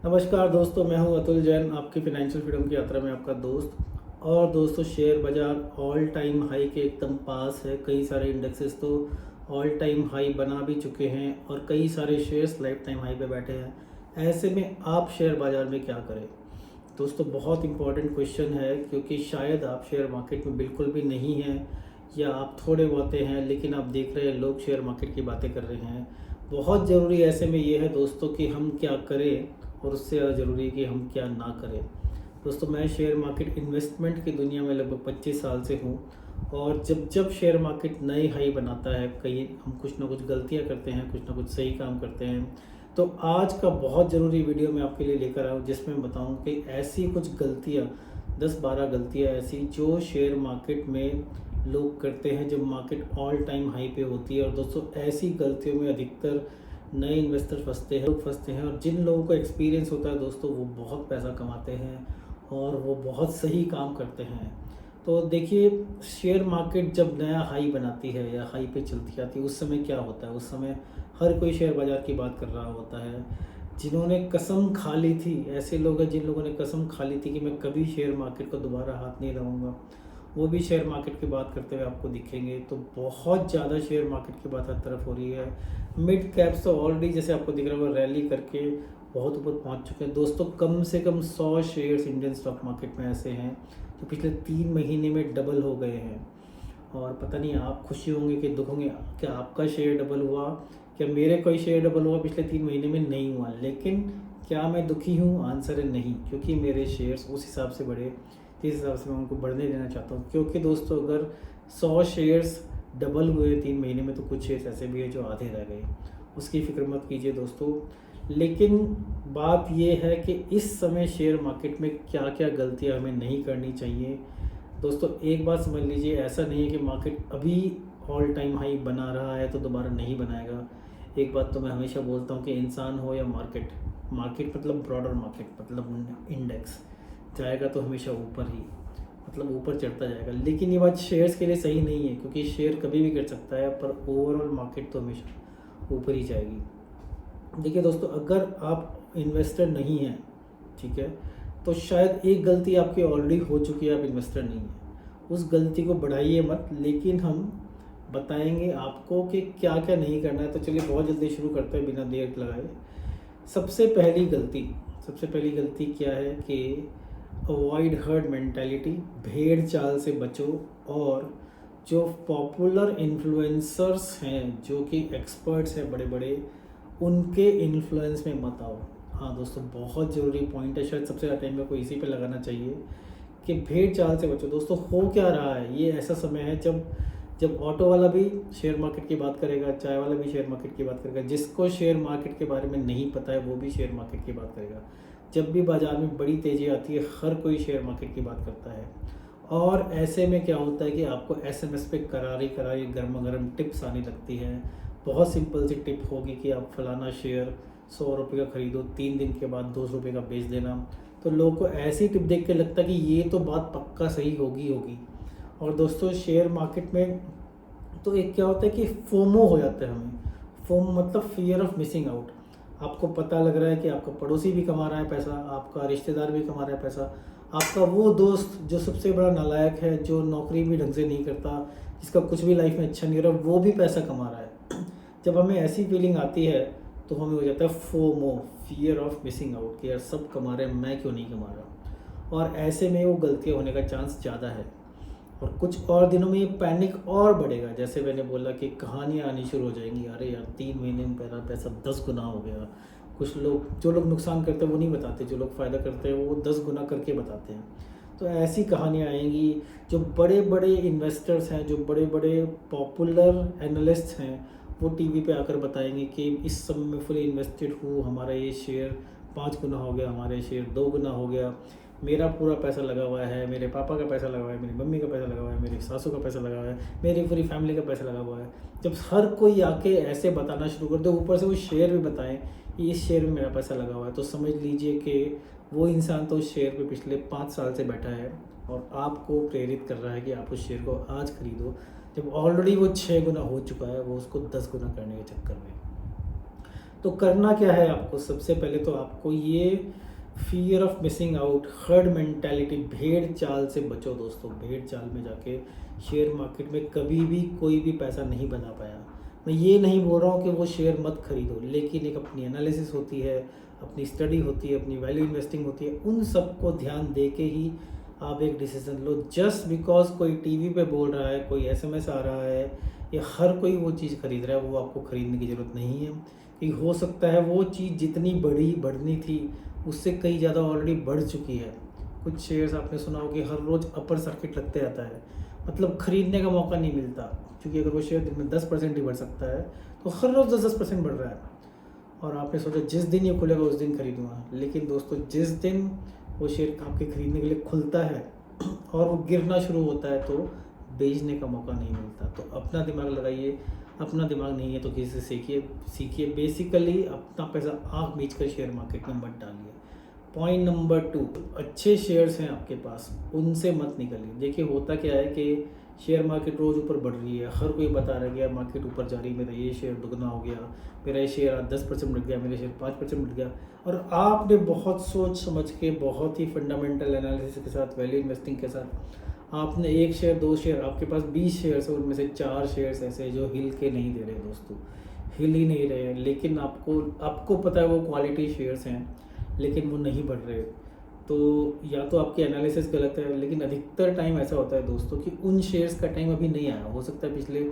नमस्कार दोस्तों, मैं हूं अतुल जैन, आपकी फाइनेंशियल फ्रीडम की यात्रा में आपका दोस्त। और दोस्तों, शेयर बाज़ार ऑल टाइम हाई के एकदम पास है। कई सारे इंडेक्सेस तो ऑल टाइम हाई बना भी चुके हैं और कई सारे शेयर्स लाइफ टाइम हाई पे बैठे हैं। ऐसे में आप शेयर बाज़ार में क्या करें? दोस्तों, बहुत इंपॉर्टेंट क्वेश्चन है, क्योंकि शायद आप शेयर मार्केट में बिल्कुल भी नहीं हैं या आप थोड़े बहुते हैं, लेकिन आप देख रहे हैं लोग शेयर मार्केट की बातें कर रहे हैं। बहुत ज़रूरी ऐसे में ये है दोस्तों कि हम क्या करें, और उससे ज़्यादा ज़रूरी है कि हम क्या ना करें। दोस्तों, मैं शेयर मार्केट इन्वेस्टमेंट की दुनिया में लगभग 25 साल से हूँ। और जब जब शेयर मार्केट नए हाई बनाता है, कहीं हम कुछ ना कुछ गलतियाँ करते हैं, कुछ ना कुछ सही काम करते हैं। तो आज का बहुत ज़रूरी वीडियो मैं आपके लिए लेकर आया हूँ, जिसमें मैं बताऊँ कि ऐसी कुछ गलतियाँ, 10-12 गलतियाँ ऐसी जो शेयर मार्केट में लोग करते हैं जब मार्केट ऑल टाइम हाई पे होती है। और दोस्तों, ऐसी गलतियों में अधिकतर नए इन्वेस्टर फंसते हैं, लोग फंसते हैं। और जिन लोगों को एक्सपीरियंस होता है दोस्तों, वो बहुत पैसा कमाते हैं और वो बहुत सही काम करते हैं। तो देखिए, शेयर मार्केट जब नया हाई बनाती है या हाई पे चलती आती है, उस समय क्या होता है? उस समय हर कोई शेयर बाज़ार की बात कर रहा होता है। जिन्होंने कसम खा ली थी, ऐसे लोग हैं जिन लोगों ने कसम खा ली थी कि मैं कभी शेयर मार्केट को दोबारा हाथ नहीं लगाऊंगा, वो भी शेयर मार्केट की बात करते हुए आपको दिखेंगे। तो बहुत ज़्यादा शेयर मार्केट की बात हर तरफ हो रही है। मिड कैप्स तो ऑलरेडी, जैसे आपको दिख रहा है, वो रैली करके बहुत ऊपर पहुंच चुके हैं। दोस्तों, कम से कम 100 शेयर्स इंडियन स्टॉक मार्केट में ऐसे हैं जो पिछले 3 महीने में डबल हो गए हैं। और पता नहीं आप खुशी होंगे कि दुख होंगे, क्या आपका शेयर डबल हुआ, क्या मेरे कोई शेयर डबल हुआ पिछले 3 महीने में? नहीं हुआ। लेकिन क्या मैं दुखी हूँ? आंसर है नहीं, क्योंकि मेरे शेयर्स उस हिसाब से बढ़े जिस हिसाब से मैं उनको बढ़ने देना चाहता हूँ। क्योंकि दोस्तों, अगर 100 शेयर्स डबल हुए 3 महीने में, तो कुछ शेयर्स ऐसे भी हैं जो आधे रह गए। उसकी फ़िक्र मत कीजिए दोस्तों। लेकिन बात यह है कि इस समय शेयर मार्केट में क्या क्या गलतियाँ हमें नहीं करनी चाहिए। दोस्तों, एक बात समझ लीजिए, ऐसा नहीं है कि मार्केट अभी ऑल टाइम हाई बना रहा है तो दोबारा नहीं बनाएगा। एक बात तो मैं हमेशा बोलता हूँ कि इंसान हो या मार्केट, मार्केट मतलब ब्रॉडर मार्केट, मतलब इंडेक्स, जाएगा तो हमेशा ऊपर ही, मतलब ऊपर चढ़ता जाएगा। लेकिन ये बात शेयर्स के लिए सही नहीं है, क्योंकि शेयर कभी भी गिर सकता है, पर ओवरऑल मार्केट तो हमेशा ऊपर ही जाएगी। देखिए दोस्तों, अगर आप इन्वेस्टर नहीं हैं, ठीक है, तो शायद एक गलती आपकी ऑलरेडी हो चुकी है, आप इन्वेस्टर नहीं हैं। उस गलती को बढ़ाइए मत, लेकिन हम बताएंगे आपको कि क्या क्या नहीं करना है। तो चलिए बहुत जल्दी शुरू करते हैं बिना देर लगाए। सबसे पहली गलती सबसे पहली गलती क्या है कि अवॉइड हर्ड मेंटालिटी, भेड़ चाल से बचो। और जो पॉपुलर इन्फ्लुएंसर्स हैं, जो कि एक्सपर्ट्स हैं बड़े बड़े, उनके इन्फ्लुएंस में मत आओ। हाँ दोस्तों, बहुत ज़रूरी पॉइंट है, शायद सबसे ज़्यादा टाइम में को इसी पे लगाना चाहिए कि भेड़ चाल से बचो। दोस्तों, हो क्या रहा है, ये ऐसा समय है जब जब ऑटो वाला भी शेयर मार्केट की बात करेगा, चाय वाला भी शेयर मार्केट की बात करेगा, जिसको शेयर मार्केट के बारे में नहीं पता है वो भी शेयर मार्केट की बात करेगा। जब भी बाज़ार में बड़ी तेज़ी आती है, हर कोई शेयर मार्केट की बात करता है। और ऐसे में क्या होता है कि आपको एसएमएस पे करारी करारी गर्मा गर्म टिप्स आने लगती हैं। बहुत सिंपल सी टिप होगी कि आप फलाना शेयर 100 रुपये का ख़रीदो, 3 दिन के बाद 200 रुपये का बेच देना। तो लोगों को ऐसी टिप देख के लगता है कि ये तो बात पक्का सही होगी। और दोस्तों, शेयर मार्केट में तो एक क्या होता है कि फोमो हो जाता है हमें। फोमो मतलब फियर ऑफ मिसिंग आउट। आपको पता लग रहा है कि आपका पड़ोसी भी कमा रहा है पैसा, आपका रिश्तेदार भी कमा रहा है पैसा, आपका वो दोस्त जो सबसे बड़ा नालायक है, जो नौकरी भी ढंग से नहीं करता, जिसका कुछ भी लाइफ में अच्छा नहीं हो रहा, वो भी पैसा कमा रहा है। जब हमें ऐसी फीलिंग आती है तो हमें हो जाता है FOMO, fear of missing out, कि यार सब कमा रहे हैं, मैं क्यों नहीं कमा रहा। और ऐसे में वो गलतियाँ होने का चांस ज़्यादा है। और कुछ और दिनों में ये पैनिक और बढ़ेगा। जैसे मैंने बोला कि कहानियाँ आनी शुरू हो जाएंगी, अरे यार 3 महीने में मेरा पैसा 10 गुना हो गया। कुछ लोग, जो लोग नुकसान करते हैं वो नहीं बताते, जो लोग फ़ायदा करते हैं वो 10 गुना करके बताते हैं। तो ऐसी कहानियाँ आएंगी। जो बड़े बड़े इन्वेस्टर्स हैं, जो बड़े बड़े पॉपुलर एनालिस्ट हैं, वो टीवी पे आकर बताएंगे कि इस समय में फुली इन्वेस्टेड हूँ, हमारा ये शेयर 5 गुना हो गया, हमारे शेयर 2 गुना हो गया, मेरा पूरा पैसा लगा हुआ है, मेरे पापा का पैसा लगा हुआ है, मेरी मम्मी का पैसा लगा हुआ है, मेरी सासू का पैसा लगा हुआ है, मेरी पूरी फैमिली का पैसा लगा हुआ है। जब हर कोई आके ऐसे बताना शुरू कर दे, ऊपर से वो शेयर भी बताएं कि इस शेयर में मेरा पैसा लगा हुआ है, तो समझ लीजिए कि वो इंसान तो उस शेयर पे पिछले 5 साल से बैठा है और आपको प्रेरित कर रहा है कि आप उस शेयर को आज खरीदो, जब ऑलरेडी वो 6 गुना हो चुका है, वो उसको 10 गुना करने के चक्कर में। तो करना क्या है आपको, सबसे पहले तो आपको ये fear of missing out, herd mentality, भेड़ चाल से बचो दोस्तों। भेड़ चाल में जाके शेयर मार्केट में कभी भी कोई भी पैसा नहीं बना पाया। मैं ये नहीं बोल रहा हूँ कि वो शेयर मत खरीदो, लेकिन एक अपनी एनालिसिस होती है, अपनी स्टडी होती है, अपनी वैल्यू इन्वेस्टिंग होती है, उन सबको ध्यान दे के ही आप एक डिसीजन लो। जस्ट बिकॉज कोई टीवी पे बोल रहा है, कोई एसएमएस आ रहा है, या हर कोई वो चीज़ खरीद रहा है, वो आपको खरीदने की ज़रूरत नहीं है। कि हो सकता है वो चीज़ जितनी बढ़नी थी उससे कई ज़्यादा ऑलरेडी बढ़ चुकी है। कुछ शेयर्स आपने सुना हो कि हर रोज़ अपर सर्किट लगते रहता है, मतलब खरीदने का मौका नहीं मिलता, क्योंकि अगर वो शेयर दिन में 10% ही बढ़ सकता है तो हर रोज़ 10% बढ़ रहा है, और आपने सोचा जिस दिन ये खुलेगा उस दिन खरीदूंगा। लेकिन दोस्तों, जिस दिन वो शेयर आपके खरीदने के लिए खुलता है और वो गिरना शुरू होता है तो बेचने का मौका नहीं मिलता। तो अपना दिमाग लगाइए, अपना दिमाग नहीं है तो किसी से सीखिए। बेसिकली अपना पैसा आँख बेच कर शेयर मार्केट में मत डालिए। पॉइंट नंबर 2, अच्छे शेयर्स हैं आपके पास, उनसे मत निकलिए। देखिए होता क्या है कि शेयर मार्केट रोज़ ऊपर बढ़ रही है, हर कोई बता रहा है कि यार मार्केट ऊपर जा रही है, मेरा ये शेयर दुगना हो गया, मेरा ये शेयर आज 10% बढ़ गया, मेरा शेयर 5% बढ़ गया। और आपने बहुत सोच समझ के, बहुत ही फंडामेंटल एनालिसिस के साथ, वैल्यू इन्वेस्टिंग के साथ आपने 1 शेयर 2 शेयर, आपके पास 20 शेयर्स है, उनमें से 4 शेयर्स ऐसे जो हिल के नहीं दे रहे दोस्तों, हिल ही नहीं रहे हैं। लेकिन आपको पता है वो क्वालिटी शेयर्स हैं, लेकिन वो नहीं बढ़ रहे। तो या तो आपकी एनालिसिस गलत है, लेकिन अधिकतर टाइम ऐसा होता है दोस्तों कि उन शेयर्स का टाइम अभी नहीं आया। हो सकता है पिछले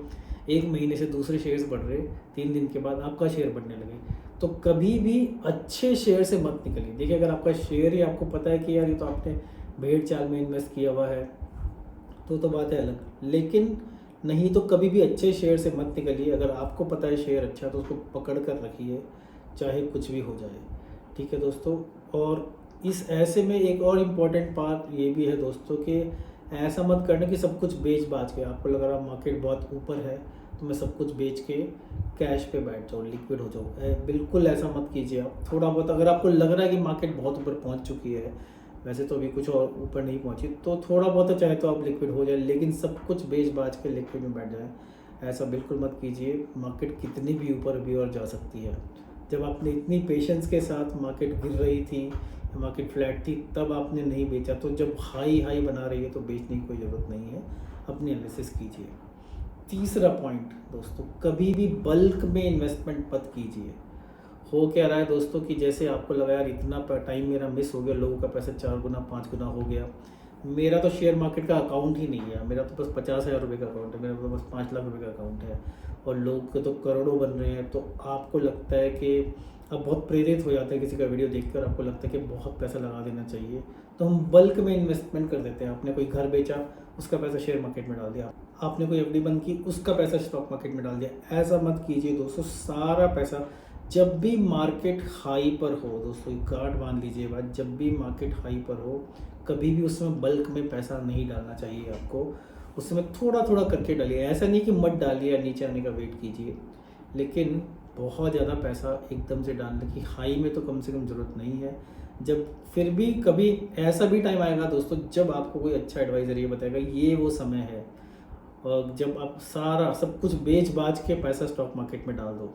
1 महीने से दूसरे शेयर्स बढ़ रहे, 3 दिन के बाद आपका शेयर बढ़ने लगे। तो कभी भी अच्छे शेयर से मत निकलिए। देखिए अगर आपका शेयर ही आपको पता है कि यार ये तो आपने भेड़ चाल में इन्वेस्ट किया हुआ है तो बात है अलग, लेकिन नहीं तो कभी भी अच्छे शेयर से मत निकलिए। अगर आपको पता है शेयर अच्छा है तो उसको पकड़ कर रखिए, चाहे कुछ भी हो जाए। ठीक है दोस्तों। और इस ऐसे में एक और इम्पॉर्टेंट पार्ट ये भी है दोस्तों कि ऐसा मत करना कि सब कुछ बेच बाच के, आपको लग रहा मार्केट बहुत ऊपर है तो मैं सब कुछ बेच के कैश पे बैठ जाऊँ, लिक्विड हो जाऊँ। बिल्कुल ऐसा मत कीजिए आप। थोड़ा बहुत अगर आपको लग रहा है कि मार्केट बहुत ऊपर पहुंच चुकी है, वैसे तो अभी कुछ और ऊपर नहीं पहुंची, तो थोड़ा बहुत चाहे तो आप लिक्विड हो जाए, लेकिन सब कुछ बेच बाच के लिक्विड में बैठ जाए, ऐसा बिल्कुल मत कीजिए। मार्केट कितनी भी ऊपर भी और जा सकती है। जब आपने इतनी पेशेंस के साथ मार्केट गिर रही थी, मार्केट फ्लैट थी, तब आपने नहीं बेचा, तो जब हाई बना रही है तो बेचने की कोई ज़रूरत नहीं है। अपनी एनालिसिस कीजिए। तीसरा पॉइंट दोस्तों, कभी भी बल्क में इन्वेस्टमेंट मत कीजिए। हो क्या रहा है दोस्तों कि जैसे आपको लगा यार इतना टाइम मेरा मिस हो गया, लोगों का पैसा 4 गुना 5 गुना हो गया, मेरा तो शेयर मार्केट का अकाउंट ही नहीं है, मेरा तो बस 50,000 रुपये का अकाउंट है, मेरा तो बस 5 लाख रुपये का अकाउंट है, और लोग के तो करोड़ों बन रहे हैं। तो आपको लगता है कि आप बहुत प्रेरित हो जाते हैं किसी का वीडियो देखकर, आपको लगता है कि बहुत पैसा लगा देना चाहिए, तो हम बल्क में इन्वेस्टमेंट कर देते हैं। आपने कोई घर बेचा, उसका पैसा शेयर मार्केट में डाल दिया, आपने कोई एफडी बंद की, उसका पैसा स्टॉक मार्केट में डाल दिया। ऐसा मत कीजिए दोस्तों। सारा पैसा जब भी मार्केट हाई पर हो दोस्तों, गार्ड बांध लीजिए बात, जब भी मार्केट हाई पर हो कभी भी उसमें बल्क में पैसा नहीं डालना चाहिए आपको। उसमें थोड़ा थोड़ा करके डालिए, ऐसा नहीं कि मत डालिए, नीचे आने का वेट कीजिए, लेकिन बहुत ज़्यादा पैसा एकदम से डालने की हाई में तो कम से कम ज़रूरत नहीं है। जब फिर भी कभी ऐसा भी टाइम आएगा दोस्तों जब आपको कोई अच्छा एडवाइज़र ये बताएगा ये वो समय है, और जब आप सारा सब कुछ बेच बाच के पैसा स्टॉक मार्केट में डाल दो,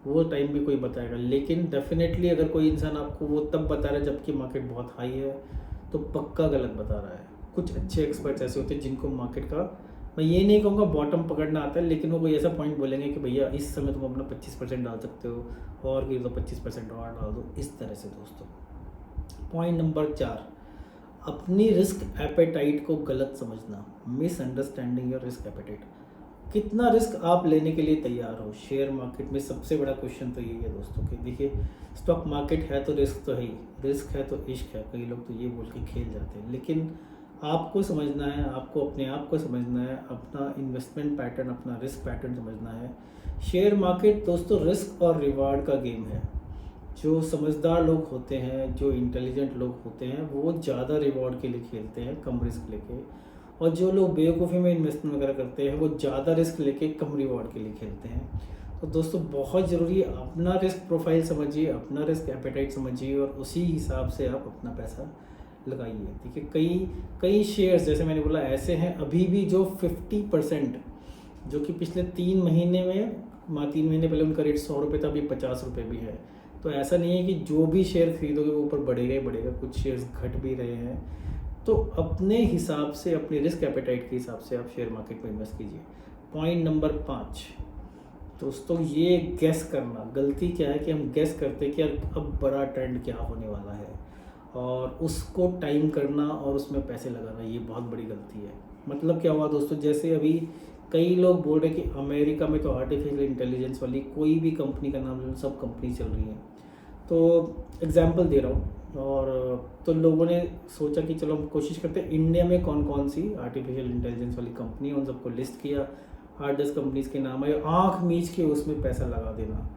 वो टाइम भी कोई बताएगा। लेकिन डेफिनेटली अगर कोई इंसान आपको वो तब बता रहा है जबकि मार्केट बहुत हाई है, तो पक्का गलत बता रहा है। कुछ अच्छे एक्सपर्ट्स ऐसे होते हैं जिनको मार्केट का, मैं ये नहीं कहूँगा बॉटम पकड़ना आता है, लेकिन वो कोई ऐसा पॉइंट बोलेंगे कि भैया इस समय तुम अपना 25% डाल सकते हो, और गिर तो 25% और डाल दो, इस तरह से दोस्तों। पॉइंट नंबर 4, अपनी रिस्क एपेटाइट को गलत समझना, मिसअंडरस्टैंडिंग योर रिस्क एपेटाइट। कितना रिस्क आप लेने के लिए तैयार हो शेयर मार्केट में, सबसे बड़ा क्वेश्चन तो यही है दोस्तों कि देखिए स्टॉक मार्केट है तो रिस्क तो है ही, रिस्क है तो इश्क है, कई लोग तो ये बोल के खेल जाते हैं। लेकिन आपको समझना है, आपको अपने आप को समझना है, अपना इन्वेस्टमेंट पैटर्न, अपना रिस्क पैटर्न समझना है। शेयर मार्केट दोस्तों रिस्क और रिवार्ड का गेम है। जो समझदार लोग होते हैं, जो इंटेलिजेंट लोग होते हैं, वो ज़्यादा रिवॉर्ड के लिए खेलते हैं कम रिस्क लेके, और जो लोग बेवकूफ़ी में इन्वेस्टमेंट वगैरह करते हैं वो ज़्यादा रिस्क लेके कम रिवॉर्ड के लिए खेलते हैं। तो दोस्तों बहुत ज़रूरी है अपना रिस्क प्रोफाइल समझिए, अपना रिस्क एपेटाइट समझिए, और उसी हिसाब से आप अपना पैसा लगाइए। देखिए कई शेयर्स जैसे मैंने बोला ऐसे हैं अभी भी जो 50%, जो कि पिछले 3 महीने में 3 महीने पहले उनका रेट 100 रुपये था, अभी 50 रुपये भी है। तो ऐसा नहीं है कि जो भी शेयर खरीदोगे वो ऊपर बढ़ेगा ही बढ़ेगा, कुछ शेयर्स घट भी रहे हैं। तो अपने हिसाब से, अपने रिस्क एपेटाइट के हिसाब से आप शेयर मार्केट में इन्वेस्ट कीजिए। पॉइंट नंबर 5 दोस्तों, ये गैस करना। गलती क्या है कि हम गैस करते हैं कि यार अब बड़ा ट्रेंड क्या होने वाला है, और उसको टाइम करना और उसमें पैसे लगाना, ये बहुत बड़ी गलती है। मतलब क्या हुआ दोस्तों, जैसे अभी कई लोग बोल रहे हैं कि अमेरिका में तो आर्टिफिशियल इंटेलिजेंस वाली कोई भी कंपनी का नाम लो, सब कंपनी चल रही हैं। तो एग्जांपल दे रहा हूँ, और तो लोगों ने सोचा कि चलो हम कोशिश करते हैं इंडिया में कौन कौन सी आर्टिफिशियल इंटेलिजेंस वाली कंपनी है, उन सबको लिस्ट किया, 8-10 कंपनीज के नाम आए, आँख मीच के उसमें पैसा लगा देना।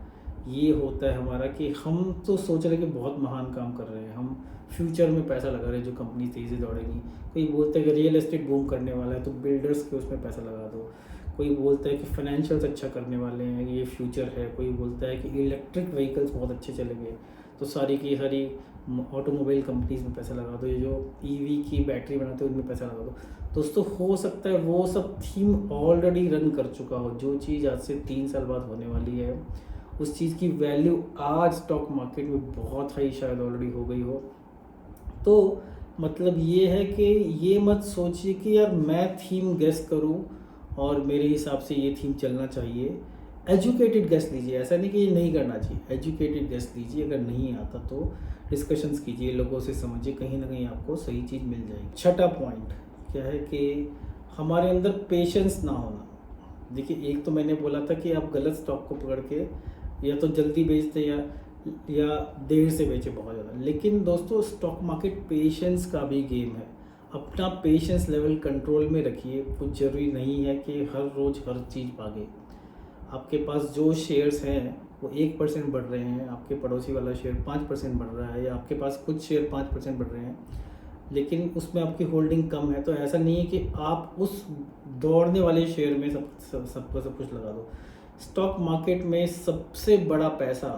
ये होता है हमारा कि हम तो सोच रहे हैं कि बहुत महान काम कर रहे हैं, हम फ्यूचर में पैसा लगा रहे हैं, जो कंपनी तेज़ी दौड़ेगी। कोई बोलता है कि रियल एस्टेट बूम करने वाला है तो बिल्डर्स के उसमें पैसा लगा दो। कोई बोलता है कि फाइनेंशियल्स अच्छा करने वाले हैं, ये फ्यूचर है। कोई बोलता है कि इलेक्ट्रिक व्हीकल्स बहुत अच्छे चलेंगे, तो सारी की सारी ऑटोमोबाइल कंपनीज में पैसा लगा दो, ये जो ईवी की बैटरी बनाते हैं उनमें पैसा लगा दो। दोस्तों हो सकता है वो सब थीम ऑलरेडी रन कर चुका हो, जो चीज़ आज से 3 साल बाद होने वाली है उस चीज़ की वैल्यू आज स्टॉक मार्केट में बहुत हाई शायद ऑलरेडी हो गई हो। तो मतलब ये है कि ये मत सोचिए कि यार मैं थीम गेस करूं और मेरे हिसाब से ये थीम चलना चाहिए। एजुकेटेड गेस लीजिए, ऐसा नहीं कि ये नहीं करना चाहिए, एजुकेटेड गेस लीजिए। अगर नहीं आता तो डिस्कशंस कीजिए, लोगों से समझिए, कहीं ना कहीं आपको सही चीज़ मिल जाएगी। छठा पॉइंट क्या है कि हमारे अंदर पेशेंस ना होना। देखिए, एक तो मैंने बोला था कि आप गलत स्टॉक को पकड़ के या तो जल्दी बेचते या देर से बेचे बहुत ज़्यादा। लेकिन दोस्तों स्टॉक मार्केट पेशेंस का भी गेम है। अपना पेशेंस लेवल कंट्रोल में रखिए। कुछ ज़रूरी नहीं है कि हर रोज़ हर चीज़ भागे। आपके पास जो शेयर्स हैं वो 1% बढ़ रहे हैं, आपके पड़ोसी वाला शेयर 5% बढ़ रहा है, या आपके पास कुछ शेयर 5% बढ़ रहे हैं, लेकिन उसमें आपकी होल्डिंग कम है, तो ऐसा नहीं है कि आप उस दौड़ने वाले शेयर में सब कुछ लगा दो। स्टॉक मार्केट में सबसे बड़ा पैसा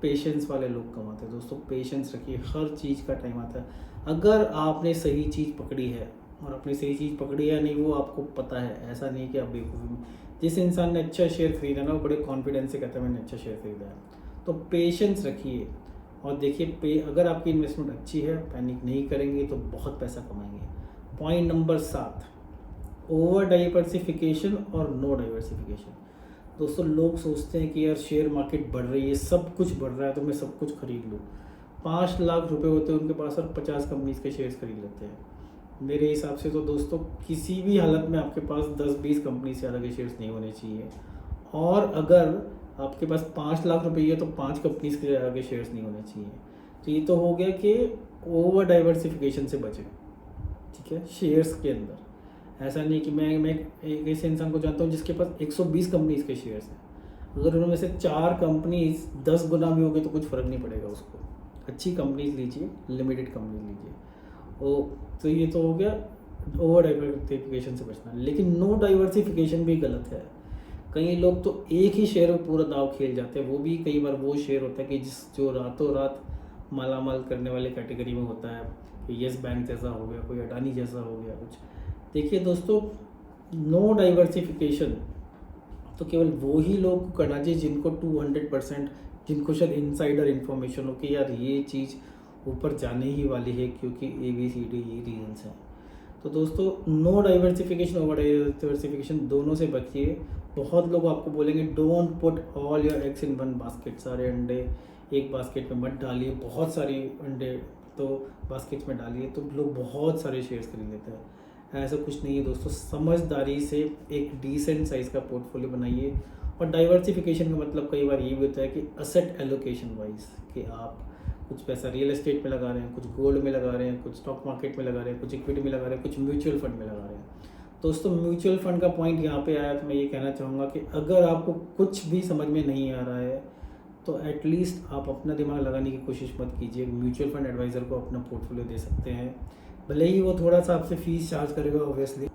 पेशेंस वाले लोग कमाते हैं। दोस्तों पेशेंस रखिए, हर चीज़ का टाइम आता है। अगर आपने सही चीज़ पकड़ी है, और आपने सही चीज़ पकड़ी है नहीं वो आपको पता है, ऐसा नहीं कि आप बेवकूफ़ी में। जिस इंसान ने अच्छा शेयर खरीदा ना वो बड़े कॉन्फिडेंस से कहता है मैंने अच्छा शेयर खरीदा है। तो पेशेंस रखिए और देखिए अगर आपकी इन्वेस्टमेंट अच्छी है, पैनिक नहीं करेंगे तो बहुत पैसा कमाएंगे। पॉइंट नंबर 7, ओवर डाइवर्सिफिकेशन और नो डाइवर्सिफिकेशन। दोस्तों लोग सोचते हैं कि यार शेयर मार्केट बढ़ रही है, सब कुछ बढ़ रहा है तो मैं सब कुछ खरीद लूँ। 5 लाख रुपए होते हैं उनके पास और 50 कंपनीज के शेयर्स खरीद लेते हैं। मेरे हिसाब से तो दोस्तों किसी भी हालत में आपके पास 10-20 कंपनी से ज़्यादा के शेयर्स नहीं होने चाहिए। और अगर आपके पास 5 लाख रुपए है तो 5 कंपनीज के ज़्यादा के शेयर्स नहीं होने चाहिए। तो ये तो हो गया कि ओवर डाइवर्सिफिकेशन से बचें, ठीक है, शेयर्स के अंदर। ऐसा नहीं कि मैं एक ऐसे इंसान को जानता हूँ जिसके पास 120 कंपनीज के शेयर्स हैं। अगर उनमें से 4 कंपनीज 10 गुना भी हो गई तो कुछ फ़र्क नहीं पड़ेगा उसको। अच्छी कंपनीज लीजिए, लिमिटेड कंपनीज लीजिए। ओ तो ये तो हो गया ओवर डाइवर्सिफिकेशन से बचना। लेकिन नो डाइवर्सिफिकेशन भी गलत है। कई लोग तो एक ही शेयर में पूरा दाव खेल जाते हैं। वो भी कई बार वो शेयर होता है कि जो रातों रात मालामाल करने वाले कैटेगरी में होता है, कि येस बैंक जैसा हो गया, कोई अडानी जैसा हो गया कुछ। देखिए दोस्तों, नो डाइवर्सिफिकेशन तो केवल वो ही लोग करना चाहिए जिनको 200%, जिनको शायद इनसाइडर इन्फॉर्मेशन हो कि यार ये चीज़ ऊपर जाने ही वाली है क्योंकि ABCD ये रीजन्स हैं। तो दोस्तों नो डाइवर्सिफिकेशन ओवर डाइवर्सिफिकेशन दोनों से बचिए। बहुत लोग आपको बोलेंगे don't put all your eggs in one basket. सारे अंडे एक बास्केट में मत डालिए, बहुत सारी अंडे तो बास्केट में डालिए, तो लोग बहुत सारे शेयर्स खरीद लेते हैं। ऐसा कुछ नहीं है दोस्तों। समझदारी से एक डिसेंट साइज़ का पोर्टफोलियो बनाइए। और डाइवर्सिफिकेशन का मतलब कई बार ये भी होता है कि असेट एलोकेशन वाइज, कि आप कुछ पैसा रियल एस्टेट में लगा रहे हैं, कुछ गोल्ड में लगा रहे हैं, कुछ स्टॉक मार्केट में लगा रहे हैं, कुछ इक्विटी में लगा रहे हैं, कुछ म्यूचुअल फंड में लगा रहे हैं। दोस्तों म्यूचुअल फंड का पॉइंट यहाँ पे आया तो मैं ये कहना चाहूँगा कि अगर आपको कुछ भी समझ में नहीं आ रहा है तो एटलीस्ट आप अपना दिमाग लगाने की कोशिश मत कीजिए। म्यूचुअल फंड एडवाइज़र को अपना पोर्टफोलियो दे सकते हैं, भले ही वो थोड़ा सा आपसे फ़ीस चार्ज करेगा ऑब्वियसली।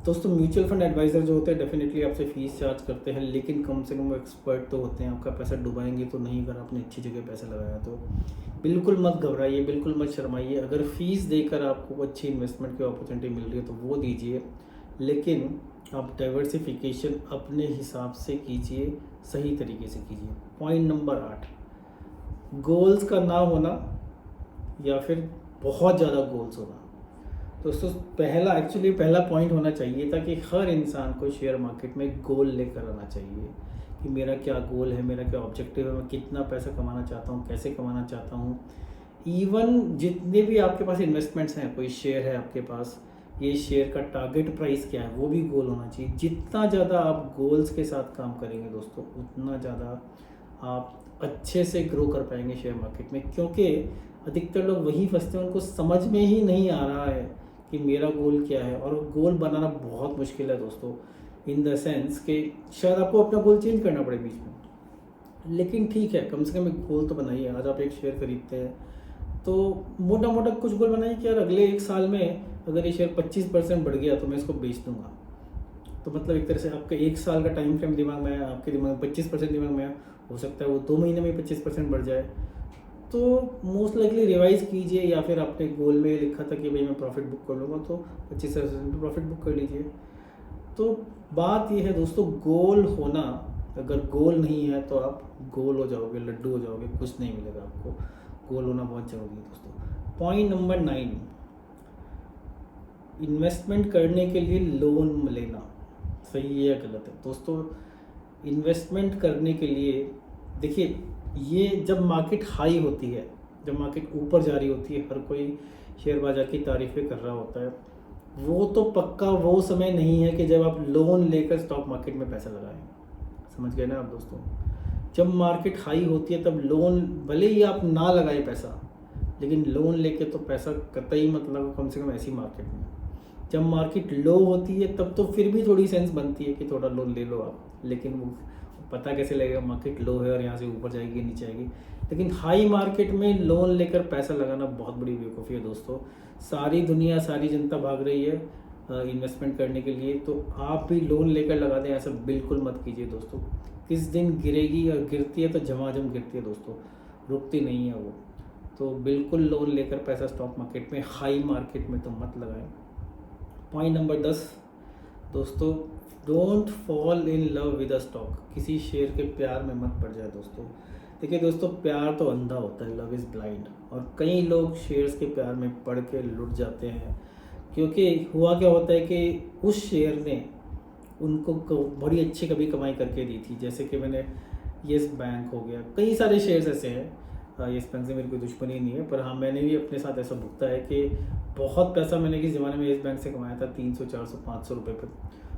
दोस्तों म्यूचुअल फंड एडवाइज़र जो होते हैं डेफिनेटली आपसे फ़ीस चार्ज करते हैं, लेकिन कम से कम वो एक्सपर्ट तो होते हैं। आपका पैसा डुबाएंगे तो नहीं, अगर आपने अच्छी जगह पैसा लगाया तो बिल्कुल मत घबराइए, बिल्कुल मत शर्माइए। अगर फ़ीस देकर आपको अच्छी इन्वेस्टमेंट की अपॉर्चुनिटी मिल रही है तो वो दीजिए, लेकिन आप डाइवर्सिफिकेशन अपने हिसाब से कीजिए, सही तरीके से कीजिए। पॉइंट नंबर 8, गोल्स का ना होना या फिर बहुत ज़्यादा गोल्स होना। दोस्तों पहला पॉइंट होना चाहिए था कि हर इंसान को शेयर मार्केट में गोल लेकर आना चाहिए कि मेरा क्या गोल है, मेरा क्या ऑब्जेक्टिव है, मैं कितना पैसा कमाना चाहता हूँ, कैसे कमाना चाहता हूँ। इवन जितने भी आपके पास इन्वेस्टमेंट्स हैं, कोई शेयर है आपके पास, ये शेयर का टारगेट प्राइस क्या है वो भी गोल होना चाहिए। जितना ज़्यादा आप गोल्स के साथ काम करेंगे दोस्तों, उतना ज़्यादा आप अच्छे से ग्रो कर पाएंगे शेयर मार्केट में। क्योंकि अधिकतर लोग वही फंसते हैं, उनको समझ में ही नहीं आ रहा है कि मेरा गोल क्या है। और गोल बनाना बहुत मुश्किल है दोस्तों, इन द सेंस कि शायद आपको अपना गोल चेंज करना पड़े बीच में, लेकिन ठीक है, कम से कम एक गोल तो बनाइए। आज आप एक शेयर खरीदते हैं तो मोटा मोटा कुछ गोल बनाइए कि यार अगले 1 साल में अगर ये शेयर 25% बढ़ गया तो मैं इसको बेच दूंगा। तो मतलब एक तरह से आपका 1 साल का टाइम फ्रेम दिमाग में है, आपके दिमाग में 25% दिमाग में है, हो सकता है वो 2 महीने में 25% बढ़ जाए। तो मोस्ट लाइकली रिवाइज कीजिए, या फिर आपने गोल में लिखा था कि भाई मैं प्रॉफिट बुक कर लूँगा, तो 25% प्रॉफिट बुक कर लीजिए। तो बात ये है दोस्तों, गोल होना, अगर गोल नहीं है तो आप गोल हो जाओगे, लड्डू हो जाओगे, कुछ नहीं मिलेगा आपको। गोल होना बहुत ज़रूरी है दोस्तों। पॉइंट नंबर 9, इन्वेस्टमेंट करने के लिए लोन लेना सही है या गलत है। दोस्तों इन्वेस्टमेंट करने के लिए देखिए, ये जब मार्केट हाई होती है, जब मार्केट ऊपर जा रही होती है, हर कोई शेयर बाजार की तारीफ़ें कर रहा होता है, वो तो पक्का वो समय नहीं है कि जब आप लोन लेकर स्टॉक मार्केट में पैसा लगाएं। समझ गए ना आप दोस्तों? जब मार्केट हाई होती है तब लोन, भले ही आप ना लगाएं पैसा, लेकिन लोन लेके तो पैसा कतई मतलब कम से कम ऐसी मार्केट में। जब मार्केट लो होती है तब तो फिर भी थोड़ी सेंस बनती है कि थोड़ा लोन ले लो आप, लेकिन वो पता कैसे लगेगा मार्केट लो है और यहाँ से ऊपर जाएगी नीचे आएगी। लेकिन हाई मार्केट में लोन लेकर पैसा लगाना बहुत बड़ी बेवकूफ़ी है दोस्तों। सारी दुनिया, सारी जनता भाग रही है इन्वेस्टमेंट करने के लिए, तो आप भी लोन लेकर लगा दें, ऐसा बिल्कुल मत कीजिए दोस्तों। किस दिन गिरेगी, और गिरती है तो झमाझम गिरती है दोस्तों, रुकती नहीं है वो। तो बिल्कुल लोन लेकर पैसा स्टॉक मार्केट में, हाई मार्केट में तो मत लगाएं। पॉइंट नंबर 10 दोस्तों, don't fall in love with a stock. किसी शेयर के प्यार में मत पड़ जाए दोस्तों। देखिए दोस्तों, प्यार तो अंधा होता है, लव इज़ ब्लाइंड, और कई लोग शेयर्स के प्यार में पड़ के लुट जाते हैं। क्योंकि हुआ क्या होता है कि उस शेयर ने उनको बड़ी अच्छी कभी कमाई करके दी थी। जैसे कि मैंने येस बैंक हो गया, कई सारे शेयर्स ऐसे हैं। येस बैंक से मेरी कोई दुश्मनी नहीं है, पर हाँ मैंने भी अपने साथ ऐसा भुगता है कि बहुत पैसा मैंने किस ज़माने में येस बैंक से कमाया था, 300 400 500 रुपये पर।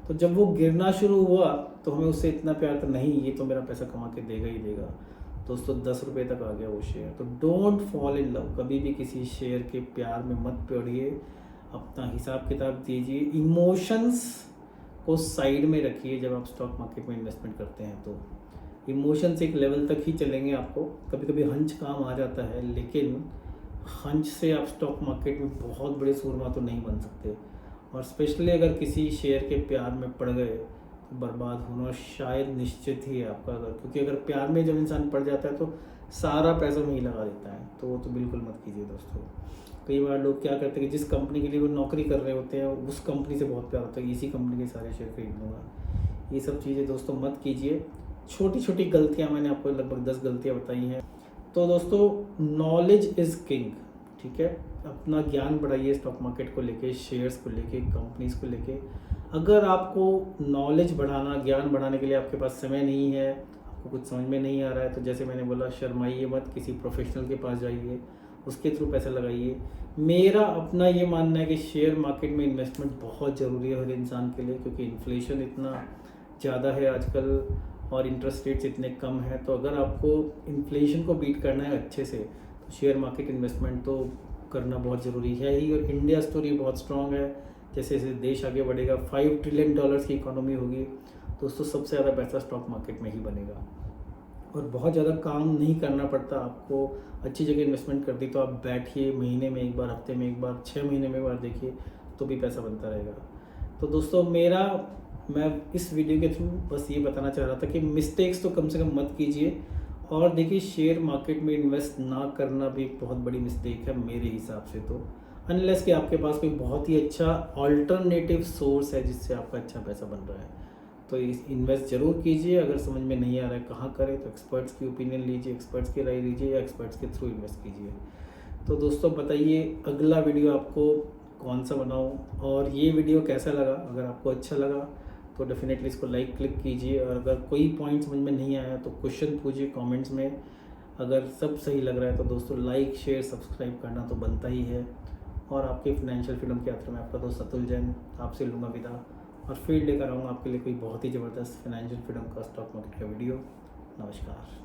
तो जब वो गिरना शुरू हुआ तो हमें उससे इतना प्यार था, नहीं ये तो मेरा पैसा कमा के देगा ही देगा दोस्तों, 10 रुपये तक आ गया वो शेयर। तो डोंट फॉल इन लव, कभी भी किसी शेयर के प्यार में मत पड़िए। अपना हिसाब किताब दीजिए, इमोशंस को साइड में रखिए। जब आप स्टॉक मार्केट में इन्वेस्टमेंट करते हैं तो इमोशंस एक लेवल तक ही चलेंगे। आपको कभी कभी हंच काम आ जाता है, लेकिन हंच से आप स्टॉक मार्केट में बहुत बड़े सूरमा तो नहीं बन सकते। और स्पेशली अगर किसी शेयर के प्यार में पड़ गए तो बर्बाद होना शायद निश्चित ही है आपका। अगर क्योंकि अगर प्यार में जब इंसान पड़ जाता है तो सारा पैसा वहीं लगा देता है, तो वो तो बिल्कुल मत कीजिए दोस्तों। कई बार लोग क्या करते हैं कि जिस कंपनी के लिए वो नौकरी कर रहे होते हैं उस कंपनी से बहुत प्यार होता है, इसी कंपनी के सारे शेयर खरीद लूँगा। ये सब चीज़ें दोस्तों मत कीजिए। छोटी छोटी गलतियाँ, मैंने आपको लगभग 10 गलतियाँ बताई हैं। तो दोस्तों नॉलेज इज़ किंग, ठीक है। अपना ज्ञान बढ़ाइए स्टॉक मार्केट को लेके, शेयर्स को लेके, कंपनीज को लेके। अगर आपको नॉलेज बढ़ाना, ज्ञान बढ़ाने के लिए आपके पास समय नहीं है, आपको कुछ समझ में नहीं आ रहा है, तो जैसे मैंने बोला, शर्माइए मत, किसी प्रोफेशनल के पास जाइए, उसके थ्रू पैसा लगाइए। मेरा अपना ये मानना है कि शेयर मार्केट में इन्वेस्टमेंट बहुत ज़रूरी है हर इंसान के लिए, क्योंकि इन्फ्लेशन इतना ज़्यादा है आजकल और इंटरेस्ट रेट्स इतने कम हैं। तो अगर आपको इन्फ्लेशन को बीट करना है अच्छे से, तो शेयर मार्केट इन्वेस्टमेंट तो करना बहुत ज़रूरी है ही। और इंडिया स्टोरी बहुत स्ट्रॉन्ग है, जैसे जैसे देश आगे बढ़ेगा, $5 ट्रिलियन की इकोनॉमी होगी दोस्तों, सबसे ज़्यादा पैसा स्टॉक मार्केट में ही बनेगा। और बहुत ज़्यादा काम नहीं करना पड़ता आपको, अच्छी जगह इन्वेस्टमेंट कर दी तो आप बैठिए, महीने में एक बार, हफ्ते में एक बार, 6 महीने में एक बार देखिए, तो भी पैसा बनता रहेगा। तो दोस्तों मैं इस वीडियो के थ्रू बस ये बताना चाह रहा था कि मिस्टेक्स तो कम से कम मत कीजिए। और देखिए, शेयर मार्केट में इन्वेस्ट ना करना भी बहुत बड़ी मिस्टेक है मेरे हिसाब से तो, अनलेस कि आपके पास कोई बहुत ही अच्छा ऑल्टरनेटिव सोर्स है जिससे आपका अच्छा पैसा बन रहा है। तो इन्वेस्ट ज़रूर कीजिए। अगर समझ में नहीं आ रहा है कहाँ करें तो एक्सपर्ट्स की ओपिनियन लीजिए, एक्सपर्ट्स की राय लीजिए या एक्सपर्ट्स के थ्रू इन्वेस्ट कीजिए। तो दोस्तों बताइए अगला वीडियो आपको कौन सा बनाऊँ और ये वीडियो कैसा लगा। अगर आपको अच्छा लगा तो डेफिनेटली इसको लाइक क्लिक कीजिए, और अगर कोई पॉइंट समझ में नहीं आया तो क्वेश्चन पूछिए कमेंट्स में। अगर सब सही लग रहा है तो दोस्तों लाइक शेयर सब्सक्राइब करना तो बनता ही है। और आपके फाइनेंशियल फ्रीडम की यात्रा में आपका दोस्त अतुल जैन आपसे लूँगा विदा, और फिर लेकर आऊँगा आपके लिए कोई बहुत ही ज़बरदस्त फाइनेंशियल फ्रीडम का स्टॉक मार्केट का वीडियो। नमस्कार।